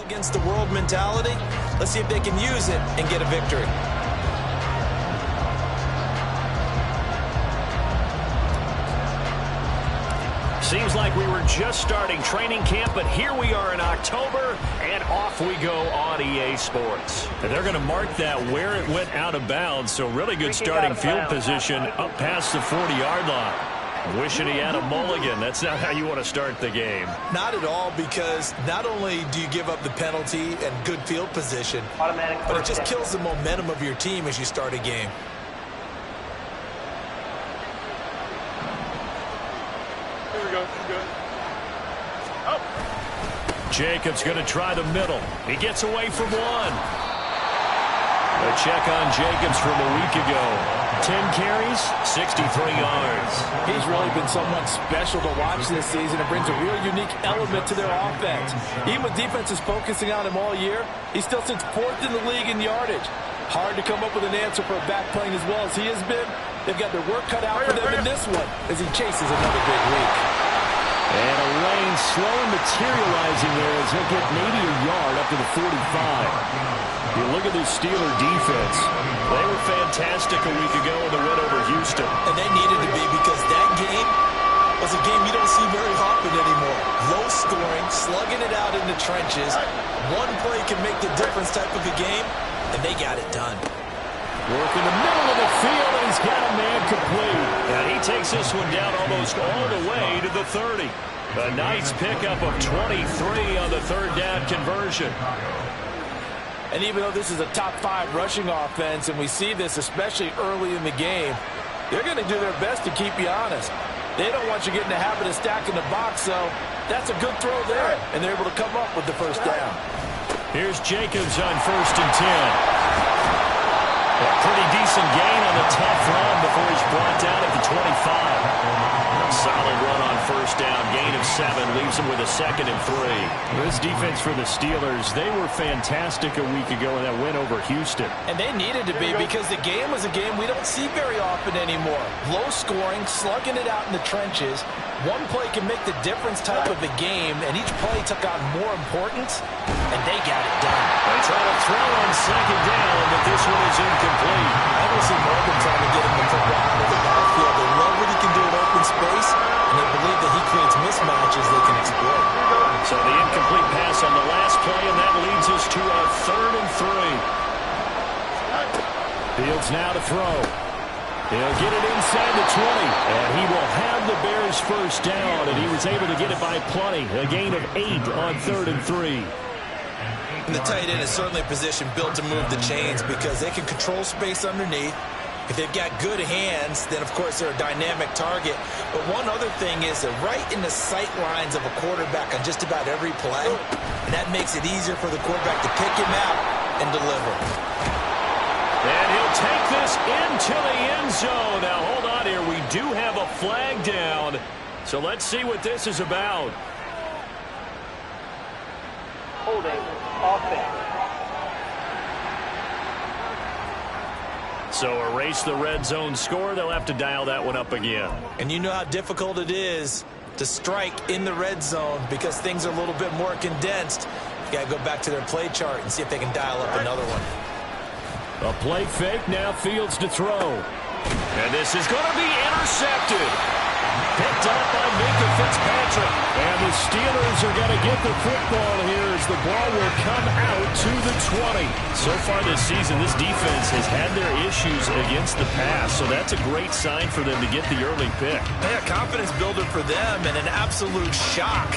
against the world mentality. Let's see if they can use it and get a victory. Seems like we were just starting training camp, but here we are in October, and off we go on EA Sports. And they're going to mark that where it went out of bounds, so really good starting field position up past the 40-yard line. Wishing he had a mulligan. That's not how you want to start the game. Not at all, because not only do you give up the penalty and good field position, but it just kills the momentum of your team as you start a game. Jacobs going to try the middle. He gets away from one. A check on Jacobs from a week ago. 10 carries, 63 yards. He's really been someone special to watch this season. It brings a real unique element to their offense. Even with defenses focusing on him all year, he still sits fourth in the league in yardage. Hard to come up with an answer for a back playing as well as he has been. They've got their work cut out for them in this one as he chases another big week. And a lane slowly materializing there as he'll get maybe a yard up to the 45. You look at this Steeler defense. They were fantastic a week ago in the win over Houston. And they needed to be, because that game was a game you don't see very often anymore. Low scoring, slugging it out in the trenches. One play can make the difference type of a game, and they got it done. Work in the middle of the field, and he's got a man complete. And he takes this one down almost all the way to the 30. A nice pickup of 23 on the third down conversion. And even though this is a top-5 rushing offense, and we see this especially early in the game, they're going to do their best to keep you honest. They don't want you getting the habit of stacking the box, so that's a good throw there, and they're able to come up with the first down. Here's Jacobs on 1st and 10. A pretty decent gain on the tough run before he's brought down at the 25. A solid run on first down. Gain of 7 leaves him with a 2nd and 3. This defense for the Steelers, they were fantastic a week ago in that win over Houston. And they needed to be, because the game was a game we don't see very often anymore. Low scoring, slugging it out in the trenches. One play can make the difference type of a game, and each play took on more importance, and they got it done. They try to throw on 2nd down, but this one is incomplete. I don't see Morgan trying to get him the football out of the backfield. They love what he can do in open space, and they believe that he creates mismatches they can exploit. So the incomplete pass on the last play, and that leads us to a 3rd and 3. Fields now to throw. He'll get it inside the 20, and he will have the Bears first down, and he was able to get it by plenty. A gain of 8 on 3rd and 3. And the tight end is certainly a position built to move the chains, because they can control space underneath. If they've got good hands, then of course they're a dynamic target. But one other thing is they're right in the sight lines of a quarterback on just about every play, and that makes it easier for the quarterback to pick him out and deliver. And he'll take this into the end zone. Now, hold on here. We do have a flag down. So let's see what this is about. Holding offense. So erase the red zone score. They'll have to dial that one up again. And you know how difficult it is to strike in the red zone, because things are a little bit more condensed. You got to go back to their play chart and see if they can dial up another one. A play fake, now Fields to throw. And this is going to be intercepted. Picked up by Minkah Fitzpatrick. And the Steelers are going to get the football here as the ball will come out to the 20. So far this season, this defense has had their issues against the pass, so that's a great sign for them to get the early pick. Yeah, confidence builder for them, and an absolute shock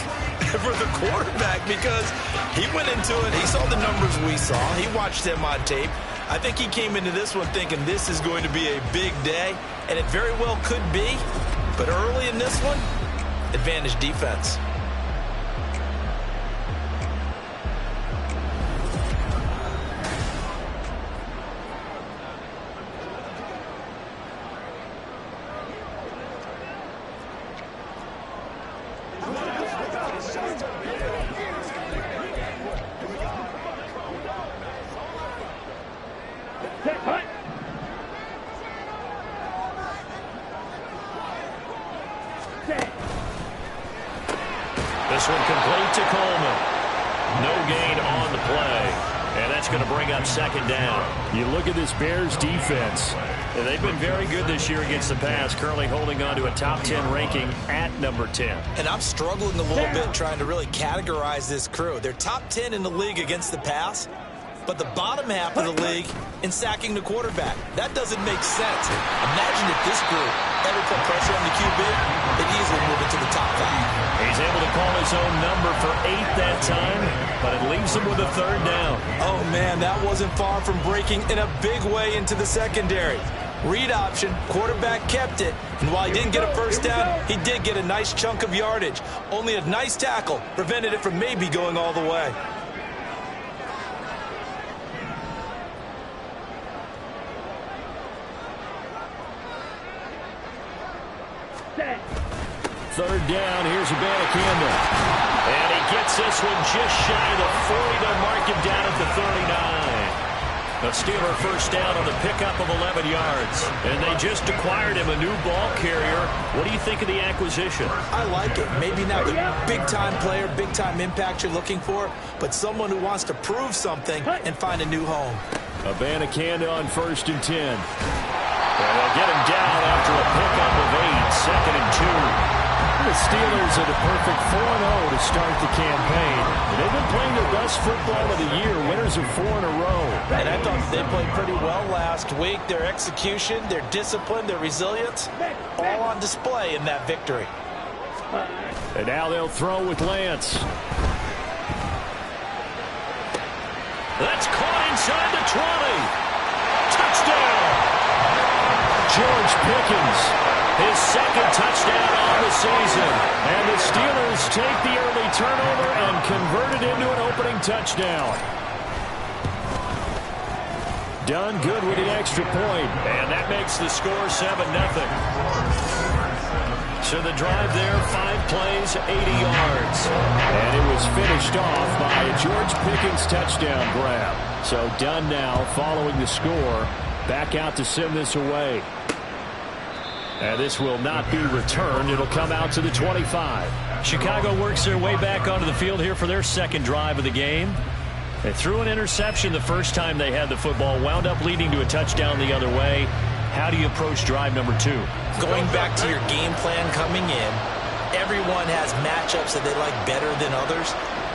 for the quarterback, because he went into it, he saw the numbers we saw, he watched them on tape. I think he came into this one thinking this is going to be a big day, and it very well could be. But early in this one, advantage defense. This one complete to Coleman. No gain on the play. And that's going to bring up second down. You look at this Bears defense. They've been very good this year against the pass, currently holding on to a top 10 ranking at number 10. And I'm struggling a little bit trying to really categorize this crew. They're top 10 in the league against the pass, but the bottom half of the league in sacking the quarterback. That doesn't make sense. Imagine if this group ever put pressure on the QB, they'd easily move it to the top 5. He's able to call his own number for 8 that time, but it leaves him with a third down. Oh, man, that wasn't far from breaking in a big way into the secondary. Read option, quarterback kept it, and while he didn't get a first down, he did get a nice chunk of yardage. Only a nice tackle prevented it from maybe going all the way. Third down, here's Abanikanda. And he gets this one just shy of the 40. They'll mark him down at the 39. The Steeler first down on the pickup of 11 yards. And they just acquired him a new ball carrier. What do you think of the acquisition? I like it. Maybe not the big-time player, big-time impact you're looking for, but someone who wants to prove something and find a new home. Abanikanda on 1st and 10. And they'll get him down after a pickup of 8, 2nd and 2. The Steelers are the perfect 4-0 to start the campaign. They've been playing their best football of the year, winners of 4 in a row. And I thought they played pretty well last week. Their execution, their discipline, their resilience, all on display in that victory. And now they'll throw with Lance. That's caught inside the 20. Touchdown! George Pickens, his second touchdown on the season. And the Steelers take the early turnover and convert it into an opening touchdown. Done good with the extra point. And that makes the score 7-0. So the drive there, 5 plays, 80 yards. And it was finished off by a George Pickens touchdown grab. So done now following the score. Back out to send this away. And this will not be returned. It'll come out to the 25. Chicago works their way back onto the field here for their second drive of the game. They threw an interception the first time they had the football, wound up leading to a touchdown the other way. How do you approach drive number 2? Going back to your game plan coming in, everyone has matchups that they like better than others.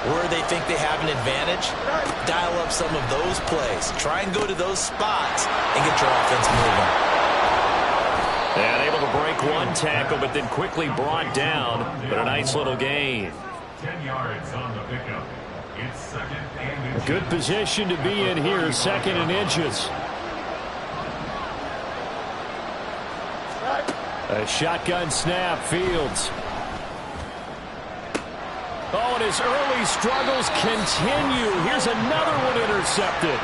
Where they think they have an advantage, dial up some of those plays. Try and go to those spots and get your offense moving. And able to break one tackle, but then quickly brought down. But a nice little gain. 10 yards on the pickup. It's 2nd and inches. A good position to be in here, 2nd and inches. A shotgun snap, Fields. Oh, and his early struggles continue. Here's another one intercepted.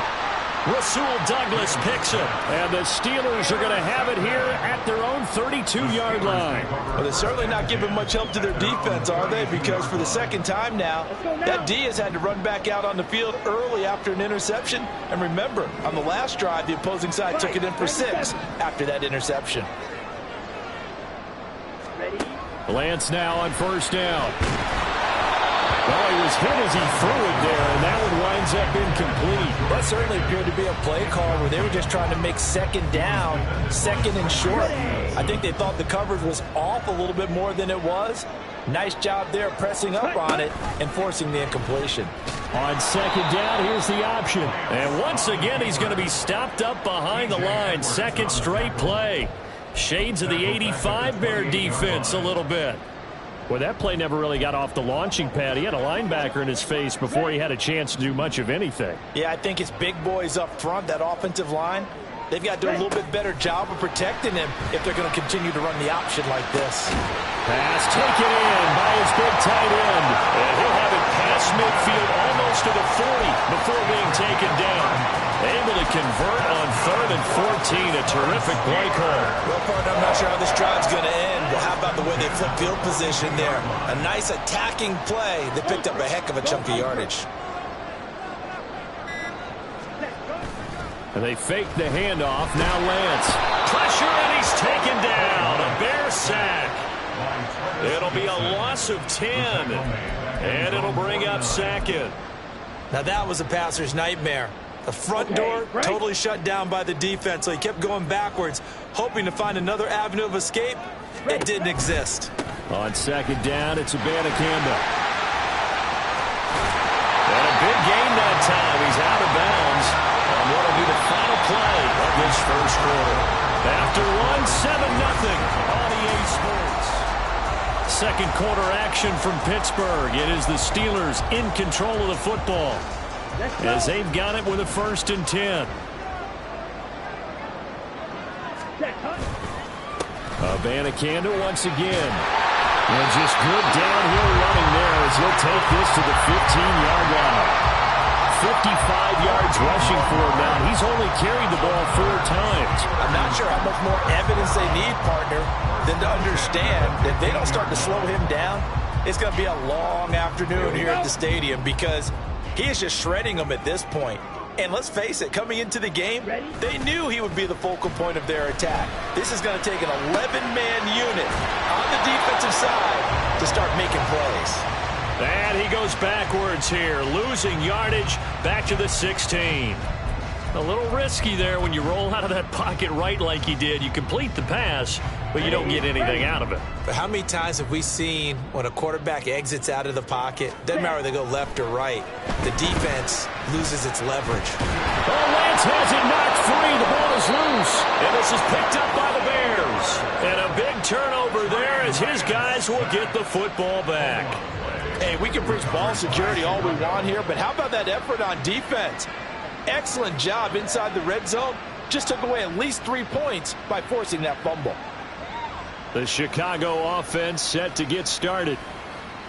Rasul Douglas picks it. And the Steelers are going to have it here at their own 32-yard line. Well, they're certainly not giving much help to their defense, are they? Because for the second time now, that D has had to run back out on the field early after an interception. And remember, on the last drive, the opposing side took it in for 6 after that interception. Lance now on 1st down. Well, he was hit as he threw it there, and that one winds up incomplete. That certainly appeared to be a play call where they were just trying to make 2nd down, 2nd and short. I think they thought the coverage was off a little bit more than it was. Nice job there pressing up on it and forcing the incompletion. On 2nd down, here's the option. And once again, he's going to be stopped up behind the line. 2nd straight play. Shades of the 85 Bear defense a little bit. Well, that play never really got off the launching pad. He had a linebacker in his face before he had a chance to do much of anything. Yeah, I think it's big boys up front, that offensive line. They've got to do a little bit better job of protecting him if they're going to continue to run the option like this. Pass taken in by his big tight end. And he'll have it past midfield almost to the 40 before being taken down. Able to convert on 3rd and 14. A terrific play call. Well, partner, I'm not sure how this drive's going to end. Well, how about the way they flip field position there? A nice attacking play that picked up a heck of a chunk of yardage. And they fake the handoff. Now Lance. Pressure, and he's taken down. A Bear sack. It'll be a loss of 10. And it'll bring up 2nd. Now that was a passer's nightmare. The front door totally shut down by the defense, so he kept going backwards, hoping to find another avenue of escape. It didn't exist. On second down, it's Abanikanda. And a big gain that time. He's out of bounds on what will be the final play of this first quarter. After one, 7-0 on EA Sports. Second quarter action from Pittsburgh. It is the Steelers in control of the football as they've got it with a 1st and 10. Abanikanda once again. And just good downhill running there as he'll take this to the 15-yard line. 55 yards rushing for him now. He's only carried the ball 4 times. I'm not sure how much more evidence they need, partner, than to understand that if they don't start to slow him down, it's going to be a long afternoon here at the stadium because he is just shredding them at this point. And let's face it, coming into the game, they knew he would be the focal point of their attack. This is going to take an 11-man unit on the defensive side to start making plays. And he goes backwards here, losing yardage back to the 16. A little risky there when you roll out of that pocket right like he did. You complete the pass, but you don't get anything out of it. But how many times have we seen when a quarterback exits out of the pocket, doesn't matter whether they go left or right, the defense loses its leverage. Oh, Lance has it knocked free. The ball is loose. And this is picked up by the Bears. And a big turnover there as his guys will get the football back. Hey, we can preach ball security all we want here, but how about that effort on defense? Excellent job inside the red zone. Just took away at least 3 points by forcing that fumble. The Chicago offense set to get started.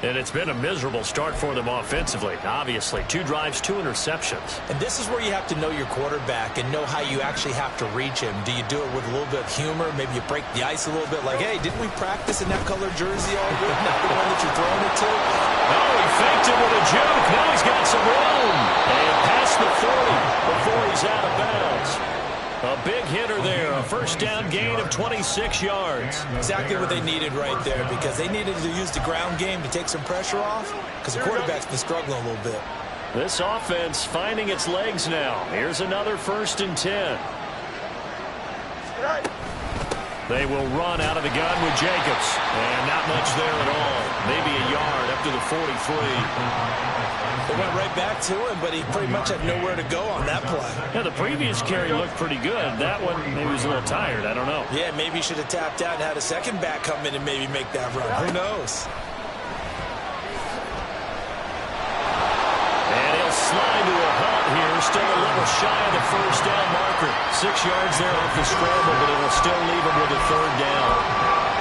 And it's been a miserable start for them offensively. Obviously, 2 drives, 2 interceptions. And this is where you have to know your quarterback and know how you actually have to reach him. Do you do it with a little bit of humor? Maybe you break the ice a little bit like, hey, didn't we practice in that color jersey all week? Not the one that you're throwing it to? Oh, he faked it with a juke. Now he's got some room. And past the 40 before he's out of bounds. A big hitter there, a first down gain of 26 yards. Exactly what they needed right there because they needed to use the ground game to take some pressure off because the quarterback's been struggling a little bit. This offense finding its legs now. Here's another 1st and 10. They will run out of the gun with Jacobs. And not much there at all. Maybe a yard up to the 43. They went right back to him, but he pretty much had nowhere to go on that play. Yeah, the previous carry looked pretty good. That one, maybe he was a little tired. I don't know. Yeah, maybe he should have tapped out and had a second back come in and maybe make that run. Who knows? And he'll slide to a halt here. Still a little shy of the first down marker. 6 yards there off the scramble, but it'll still leave him with a 3rd down.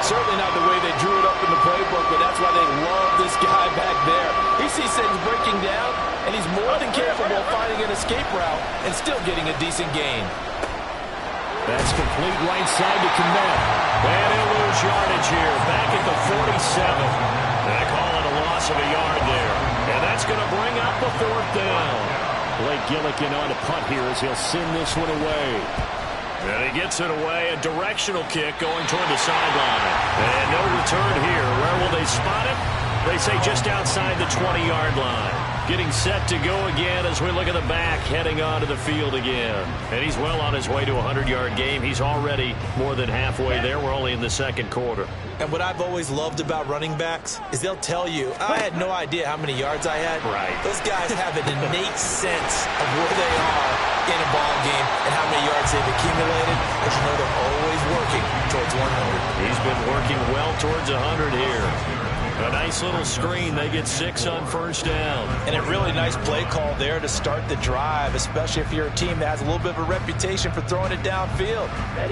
Certainly not the way they drew it up in the playbook, but that's why they love this guy back there. He sees things breaking down, and he's more than capable of finding an escape route and still getting a decent gain. That's complete right side to Kmet. And he'll lose yardage here, back at the 47. They call it a loss of a yard there. And that's going to bring up the 4th down. Blake Gillikin on a punt here as he'll send this one away. And he gets it away, a directional kick going toward the sideline. And no return here. Where will they spot him? They say just outside the 20-yard line. Getting set to go again as we look at the back, heading onto the field again. And he's well on his way to a 100-yard game. He's already more than halfway there. We're only in the 2nd quarter. And what I've always loved about running backs is they'll tell you, I had no idea how many yards I had. Right. Those guys have an innate sense of where they are in a ball game and how many yards they've accumulated. As you know, they're always working towards 100. He's been working well towards 100 here. A nice little screen. They get 6 on 1st down. And a really nice play call there to start the drive, especially if you're a team that has a little bit of a reputation for throwing it downfield.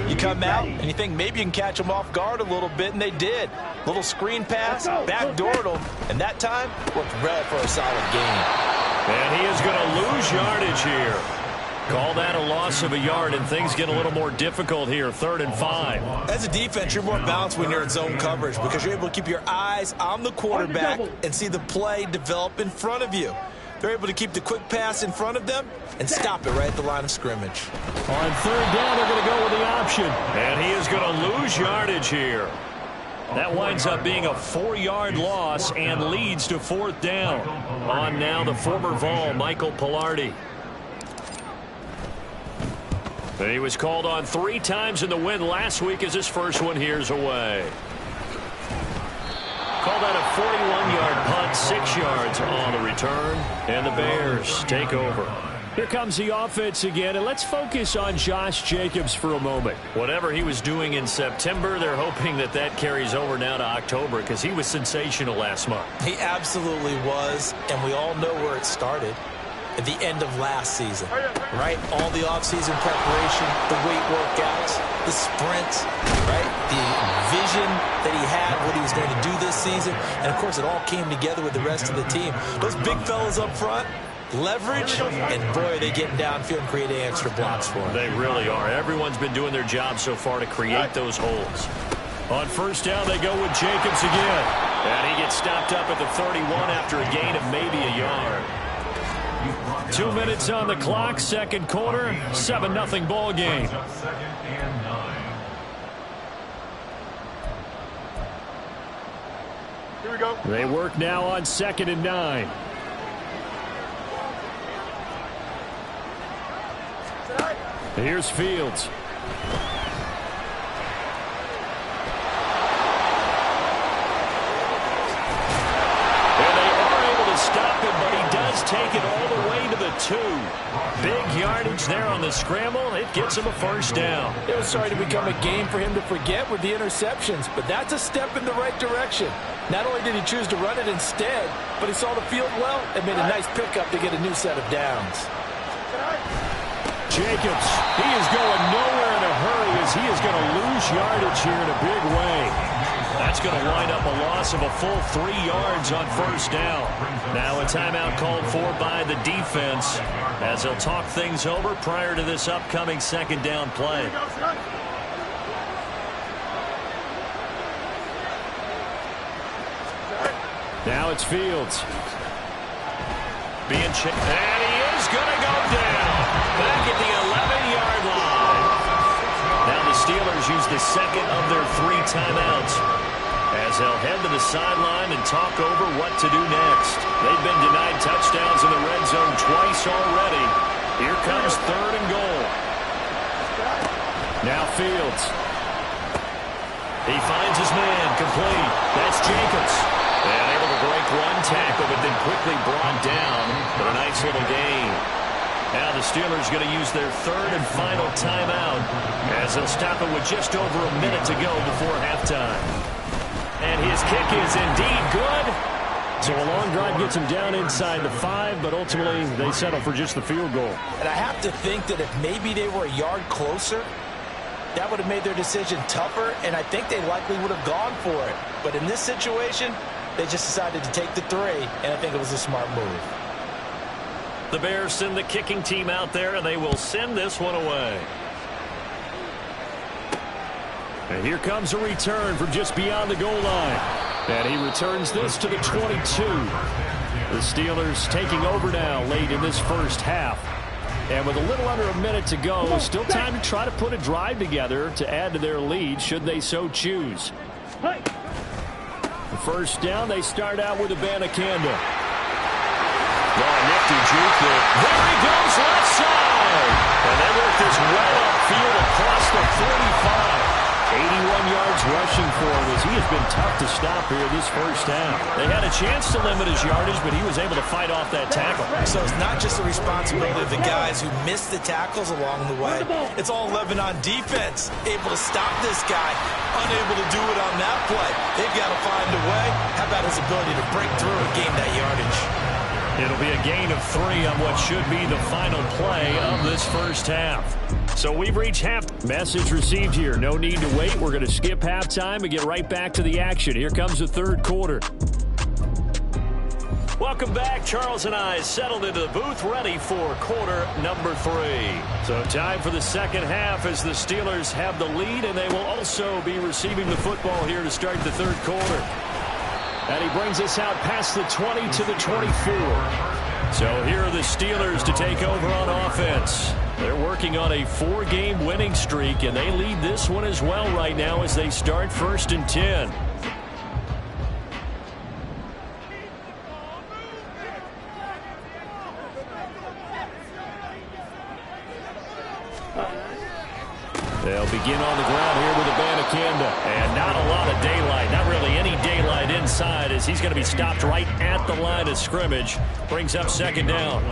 You come out and you think maybe you can catch them off guard a little bit, and they did. Little screen pass, backdoored them, and that time worked well for a solid gain. And he is going to lose yardage here. Call that a loss of a yard, and things get a little more difficult here. 3rd and 5. As a defense, you're more balanced when you're in zone coverage because you're able to keep your eyes on the quarterback and see the play develop in front of you. They're able to keep the quick pass in front of them and stop it right at the line of scrimmage. On 3rd down, they're going to go with the option. And he is going to lose yardage here. That winds up being a 4-yard loss and leads to 4th down. On now, the former Vol, Michael Palardy. And he was called on 3 times in the win last week as his first one here's away. Called out a 41-yard punt, 6 yards on the return, and the Bears take over. Here comes the offense again, and let's focus on Josh Jacobs for a moment. Whatever he was doing in September, they're hoping that that carries over now to October because he was sensational last month. He absolutely was, and we all know where it started. At the end of last season, right? All the offseason preparation, the weight workouts, the sprints, right? The vision that he had, what he was going to do this season. And, of course, it all came together with the rest of the team. Those big fellas up front, leverage, and, boy, are they getting downfield and creating extra blocks for him. They really are. Everyone's been doing their job so far to create those holes. On first down, they go with Jacobs again. And he gets stopped up at the 31 after a gain of maybe a yard. 2 minutes on the clock, second quarter, 7-0 ball game. Here we go. They work now on 2nd and 9. Here's Fields. Stop him, but he does take it all the way to the 2. Big yardage there on the scramble. It gets him a first down. It was starting to become a game for him to forget with the interceptions, but that's a step in the right direction. Not only did he choose to run it instead, but he saw the field well and made a nice pickup to get a new set of downs. Jacobs, he is going nowhere in a hurry as he is going to lose yardage here in a big way. That's going to wind up a loss of a full 3 yards on first down. Now a timeout called for by the defense as they'll talk things over prior to this upcoming second down play. Now it's Fields. Being checked, and he is going to go down back at the 11-yard line. Now the Steelers use the second of their 3 timeouts as they'll head to the sideline and talk over what to do next. They've been denied touchdowns in the red zone twice already. Here comes 3rd and goal. Now Fields. He finds his man complete. That's Jacobs. And able to break 1 tackle, but then quickly brought down. But a nice little gain. Now the Steelers going to use their 3rd and final timeout as they'll stop it with just over a minute to go before halftime. And his kick is indeed good. So a long drive gets him down inside the 5, but ultimately they settle for just the field goal. And I have to think that if maybe they were a yard closer, that would have made their decision tougher, and I think they likely would have gone for it. But in this situation, they just decided to take the 3, and I think it was a smart move. The Bears send the kicking team out there, and they will send this one away. And here comes a return from just beyond the goal line. And he returns this to the 22. The Steelers taking over now late in this first half. And with a little under a minute to go, still time to try to put a drive together to add to their lead should they so choose. The first down, they start out with Abanikanda. Nifty juke there. There he goes left side. And they work this well upfield across the 45. 81 yards rushing for him as he has been tough to stop here this first half. They had a chance to limit his yardage, but he was able to fight off that tackle. So it's not just the responsibility of the guys who missed the tackles along the way. It's all 11 on defense. Able to stop this guy. Unable to do it on that play. They've got to find a way. How about his ability to break through and gain that yardage? It'll be a gain of 3 on what should be the final play of this first half. So we've reached half. Message received here. No need to wait. We're going to skip halftime and get right back to the action. Here comes the third quarter. Welcome back. Charles and I settled into the booth ready for quarter number 3. So time for the second half as the Steelers have the lead, and they will also be receiving the football here to start the third quarter. And he brings us out past the 20 to the 24. So here are the Steelers to take over on offense. They're working on a 4-game winning streak, and they lead this one as well right now as they start 1st and 10. They'll begin on the ground here with Abanikanda. And not a lot of daylight. Not really any daylight inside as he's going to be stopped right at the line of scrimmage. Brings up second down.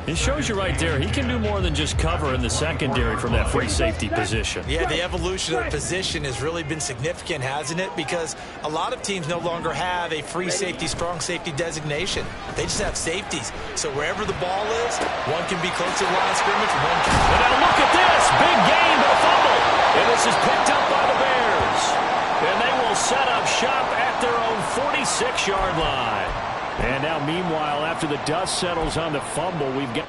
It shows you right there, he can do more than just cover in the secondary from that free safety position. Yeah, the evolution of the position has really been significant, hasn't it? Because a lot of teams no longer have a free safety, strong safety designation. They just have safeties. So wherever the ball is, one can be close to the line of scrimmage, one can. And now look at this. Big gain, but a fumble. And this is picked up by the Bears. And they will set up shop at their own 46-yard line. And now, meanwhile, after the dust settles on the fumble, we've got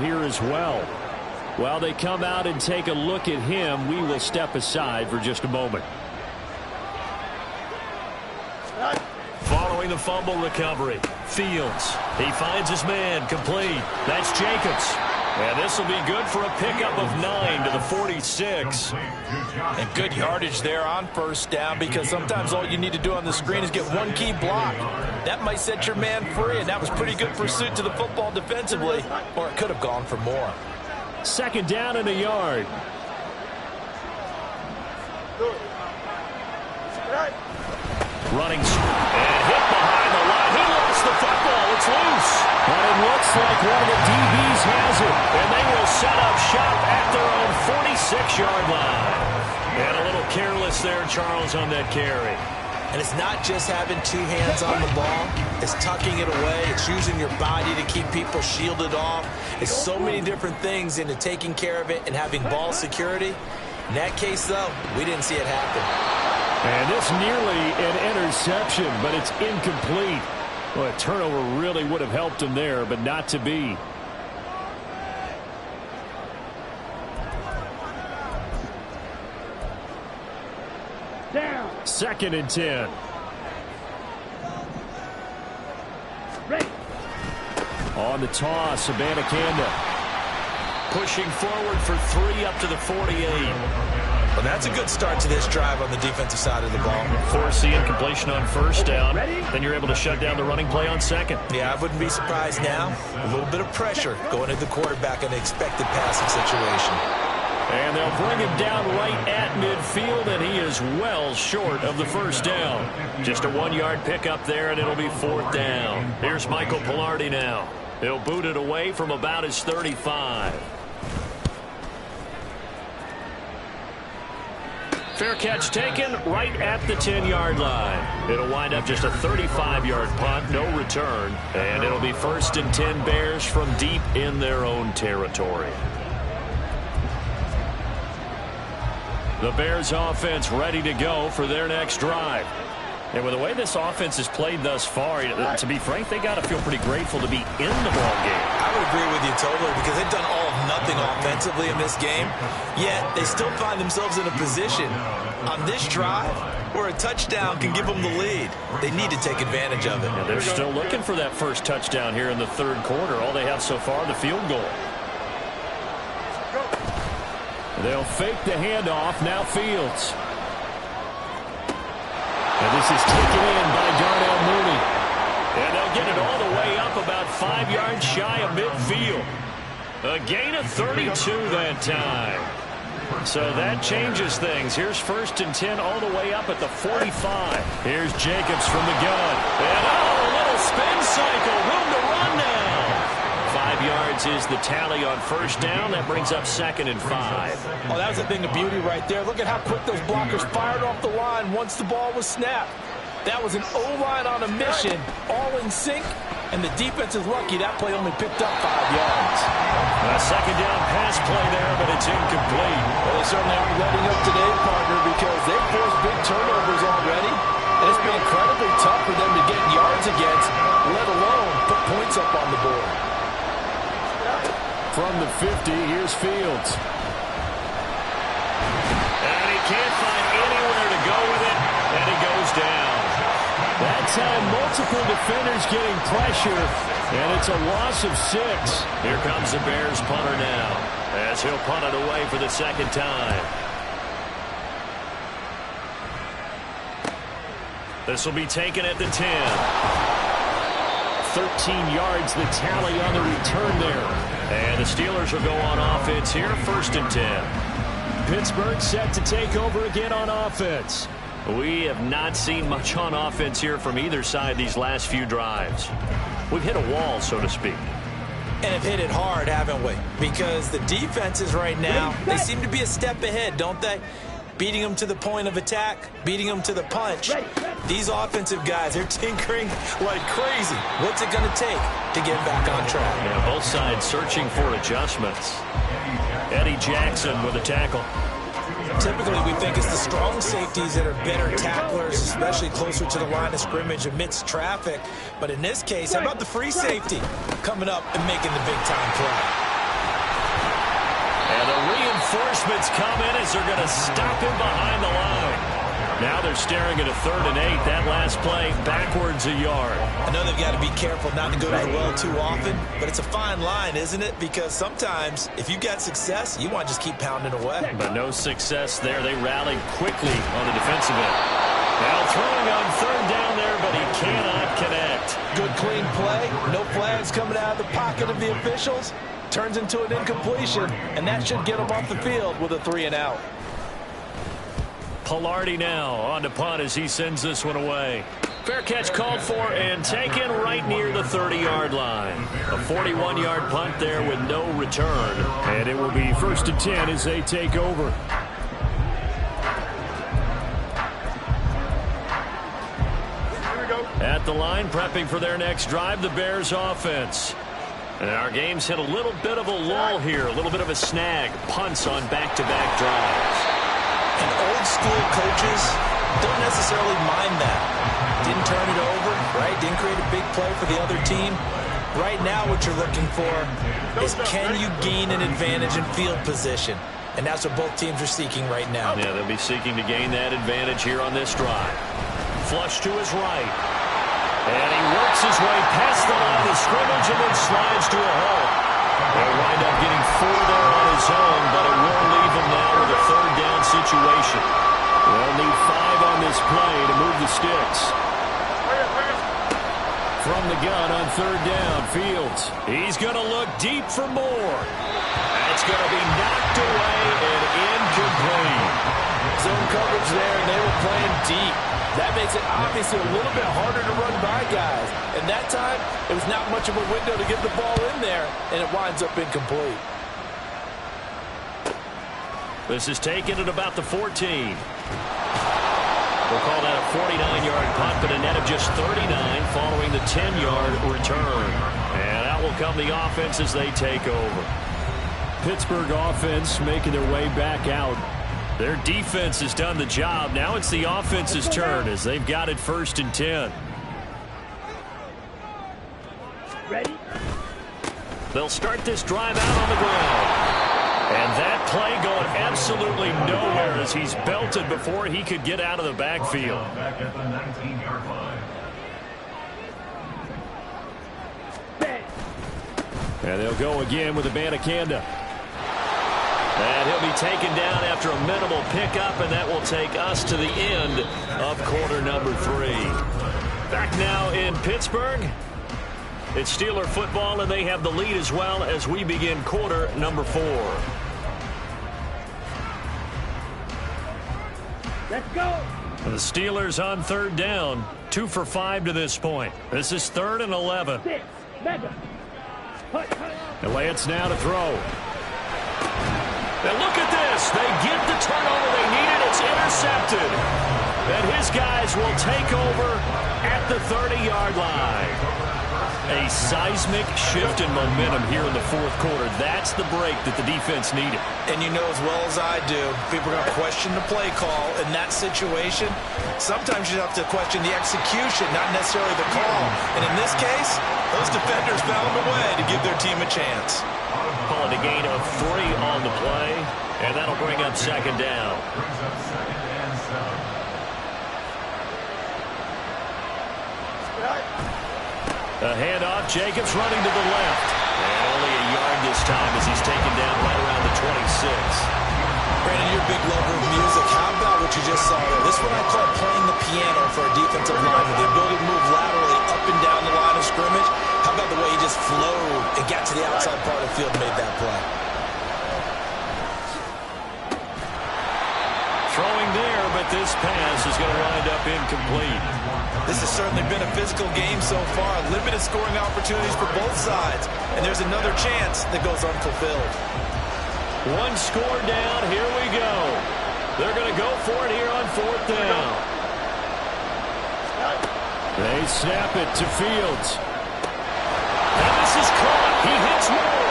here as well. While they come out and take a look at him, we will step aside for just a moment. Following the fumble recovery, Fields. He finds his man, complete. That's Jacobs. And this will be good for a pickup of 9 to the 46. And good yardage there on first down, because sometimes all you need to do on the screen is get one key block. That might set your man free, and that was pretty good pursuit to the football defensively, or it could have gone for more. Second down and a yard. Running and hit behind the line. He lost the football. It's loose. But it looks like one of the DBs has it. And they will set up shop at their own 46-yard line. And a little careless there, Charles, on that carry. And it's not just having two hands on the ball. It's tucking it away. It's using your body to keep people shielded off. It's so many different things into taking care of it and having ball security. In that case, though, we didn't see it happen. And this nearly an interception, but it's incomplete. Well, a turnover really would have helped him there, but not to be. Down. Second and 10. Ready. On the toss, Abanikanda. Pushing forward for 3 up to the 48. Well, that's a good start to this drive on the defensive side of the ball. Force the incompletion on first down. Then you're able to shut down the running play on second. Yeah, I wouldn't be surprised now. A little bit of pressure going at the quarterback in an expected passing situation. And they'll bring him down right at midfield, and he is well short of the first down. Just a 1-yard pickup there, and it'll be fourth down. Here's Michael Palardy now. He'll boot it away from about his 35. Fair catch taken right at the 10-yard line. It'll wind up just a 35-yard punt, no return. And it'll be first and 10 Bears from deep in their own territory. The Bears offense ready to go for their next drive. And with the way this offense has played thus far, to be frank, they got to feel pretty grateful to be in the ball game. I would agree with you totally, because they've done all of nothing offensively in this game, yet they still find themselves in a position on this drive where a touchdown can give them the lead. They need to take advantage of it. Yeah, they're still looking for that first touchdown here in the third quarter. All they have so far, the field goal. They'll fake the handoff. Now Fields. And this is taken in by Darnell Mooney. And they'll get it all the way up about 5 yards shy of midfield. A gain of 32 that time. So that changes things. Here's first and 10 all the way up at the 45. Here's Jacobs from the gun. And a little spin cycle. Room to run now. 5 yards is the tally on first down. That brings up second and 5. Oh, that was a thing of beauty right there. Look at how quick those blockers fired off the line once the ball was snapped. That was an O-line on a mission, all in sync, and the defense is lucky that play only picked up 5 yards. A second down pass play there, but it's incomplete. Well, they certainly aren't letting up today, partner, because they've forced big turnovers already, and it's been incredibly tough for them to get yards against, let alone put points up on the board. From the 50, here's Fields. And he can't find anywhere to go with it, and he goes down. That time, multiple defenders getting pressure, and it's a loss of 6. Here comes the Bears punter now, as he'll punt it away for the second time. This will be taken at the 10. 13 yards, the tally on the return there. And the Steelers will go on offense here, 1st and 10. Pittsburgh set to take over again on offense. We have not seen much on offense here from either side these last few drives. We've hit a wall, so to speak. And have hit it hard, haven't we? Because the defenses right now, they seem to be a step ahead, don't they? Beating them to the point of attack, beating them to the punch. These offensive guys, they're tinkering like crazy. What's it going to take to get back on track? Yeah, both sides searching for adjustments. Eddie Jackson with a tackle. Typically, we think it's the strong safeties that are better tacklers, especially closer to the line of scrimmage amidst traffic. But in this case, how about the free safety coming up and making the big-time play? And the reinforcements come in as they're going to stop him behind the line. Now they're staring at a 3rd and 8. That last play, backwards a yard. I know they've got to be careful not to go to the well too often, but it's a fine line, isn't it? Because sometimes, if you've got success, you want to just keep pounding away. But no success there. They rallied quickly on the defensive end. Now throwing on 3rd down there, but he cannot connect. Good clean play. No flags coming out of the pocket of the officials. Turns into an incompletion, and that should get him off the field with a 3 and out. Palardy now on to punt as he sends this one away. Fair catch called for and taken right near the 30-yard line. A 41-yard punt there with no return. And it will be 1st and 10 as they take over. At the line, prepping for their next drive, the Bears offense. And our game's hit a little bit of a lull here, a little bit of a snag. Punts on back-to-back drives. And old-school coaches don't necessarily mind that. Didn't turn it over, right? Didn't create a big play for the other team. Right now what you're looking for is can you gain an advantage in field position? And that's what both teams are seeking right now. Yeah, they'll be seeking to gain that advantage here on this drive. Flush to his right. And he works his way past the line of scrimmage and then slides to a hole. They'll wind up getting 4 there on his own, but it will leave him now with a 3rd down situation. They'll need 5 on this play to move the sticks. From the gun on 3rd down, Fields. He's going to look deep for more. That's going to be knocked away and incomplete. Zone coverage there, and they were playing deep. That makes it obviously a little bit harder to run by guys. And that time, it was not much of a window to get the ball in there, and it winds up incomplete. This is taken at about the 14. We'll call that a 49-yard punt, but a net of just 39 following the 10-yard return. And out will come the offense as they take over. Pittsburgh offense making their way back out. Their defense has done the job. Now it's the offense's turn as they've got it 1st and 10. Ready? They'll start this drive out on the ground. And that play going absolutely nowhere as he's belted before he could get out of the backfield. Back at the 19-yard line. And they'll go again with Abanikanda. And he'll be taken down after a minimal pickup, and that will take us to the end of quarter number 3. Back now in Pittsburgh. It's Steeler football, and they have the lead as well as we begin quarter number 4. Let's go. The Steelers on 3rd down, 2 for 5 to this point. This is 3rd and 11. 6. Mega. And Lance now to throw. And look at this. They get the turnover they needed. It's intercepted. And his guys will take over at the 30-yard line. A seismic shift in momentum here in the 4th quarter. That's the break that the defense needed. And you know as well as I do, people are going to question the play call in that situation. Sometimes you have to question the execution, not necessarily the call. And in this case, those defenders found a way to give their team a chance. Call it a gain of 3 on the play, and that'll bring up 2nd down. Brings up 2nd and 7. A handoff, Jacobs running to the left. And only a yard this time as he's taken down right around the 26. Brandon, you're a big lover of music. How about what you just saw there? This is what I call playing the piano for a defensive lineman. The ability to move laterally up and down the line of scrimmage. just flowed and got to the outside part of the field and made that play. Throwing there, but this pass is going to wind up incomplete. This has certainly been a physical game so far. Limited scoring opportunities for both sides. And there's another chance that goes unfulfilled. One score down. Here we go. They're going to go for it here on 4th down. They snap it to Fields. And this is caught. He hits more.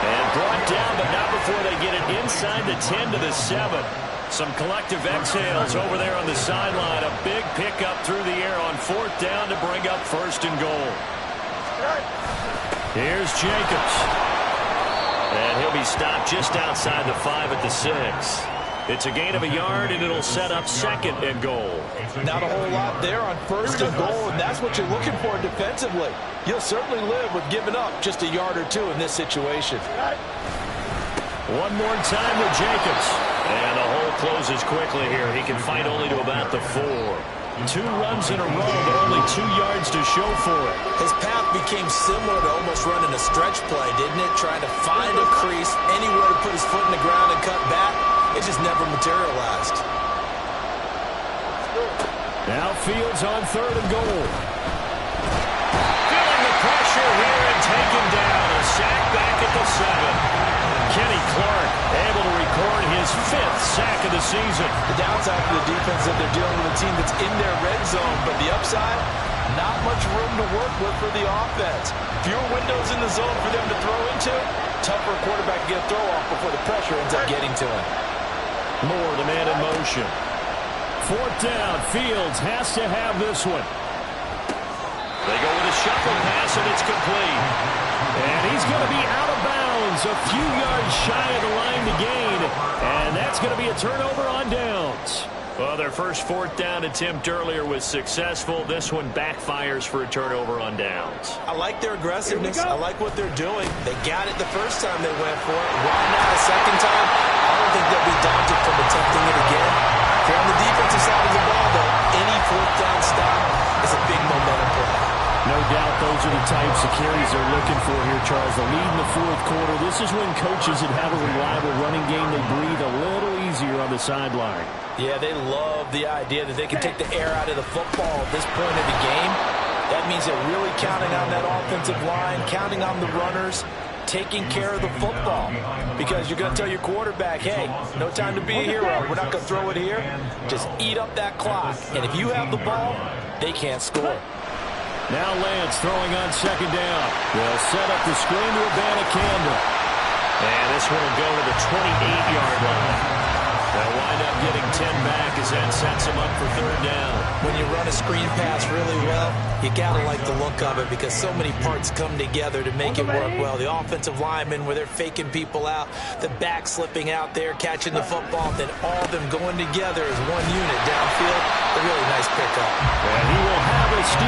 And brought down, but not before they get it inside the 10 to the 7. Some collective exhales over there on the sideline. A big pickup through the air on 4th down to bring up 1st and goal. Here's Jacobs. And he'll be stopped just outside the 5 at the 6. It's a gain of a yard, and it'll set up 2nd and goal. Not a whole lot there on 1st and goal, and that's what you're looking for defensively. You'll certainly live with giving up just a yard or 2 in this situation. One more time with Jacobs. And the hole closes quickly here. He can fight only to about the 4. 2 runs in a row, but only 2 yards to show for it. His path became similar to almost running a stretch play, didn't it? Trying to find a crease, anywhere to put his foot in the ground and cut back. It just never materialized. Now Fields on 3rd and goal. Feeling the pressure here and taken down. A sack back at the 7. Kenny Clark able to record his 5th sack of the season. The downside for the defense is that they're dealing with a team that's in their red zone, but the upside, not much room to work with for the offense. Fewer windows in the zone for them to throw into. Tougher quarterback to get a throw off before the pressure ends up getting to him. More the man in motion. 4th down. Fields has to have this one. They go with a shuffle pass, and it's complete. And he's going to be out of bounds, a few yards shy of the line to gain. And that's going to be a turnover on downs. Well, their first 4th down attempt earlier was successful. This one backfires for a turnover on downs. I like their aggressiveness. I like what they're doing. They got it the first time they went for it. Why not a second time? I don't think they'll be daunted from attempting it again. If you're on the defensive side of the ball, though, any 4th down stop is a big momentum play. No doubt those are the types of carries they're looking for here, Charles. The lead in the 4th quarter. This is when coaches that have a reliable running game, they breathe a little easier on the sideline. Yeah, they love the idea that they can take the air out of the football at this point of the game. That means they're really counting on that offensive line, counting on the runners, taking care of the football. Because you're going to tell your quarterback, hey, no time to be a hero. We're not going to throw it here. Just eat up that clock. And if you have the ball, they can't score. Now Lance throwing on 2nd down. They'll set up the screen to Abanikanda. And this one will go to the 28-yard line. They'll wind up getting 10 back as that sets them up for 3rd down. When you run a screen pass really well, you got to like the look of it because so many parts come together to make it work well. The offensive linemen where they're faking people out, the back slipping out there, catching the football, then all of them going together as one unit downfield. A really nice pickup. And he will have a steal.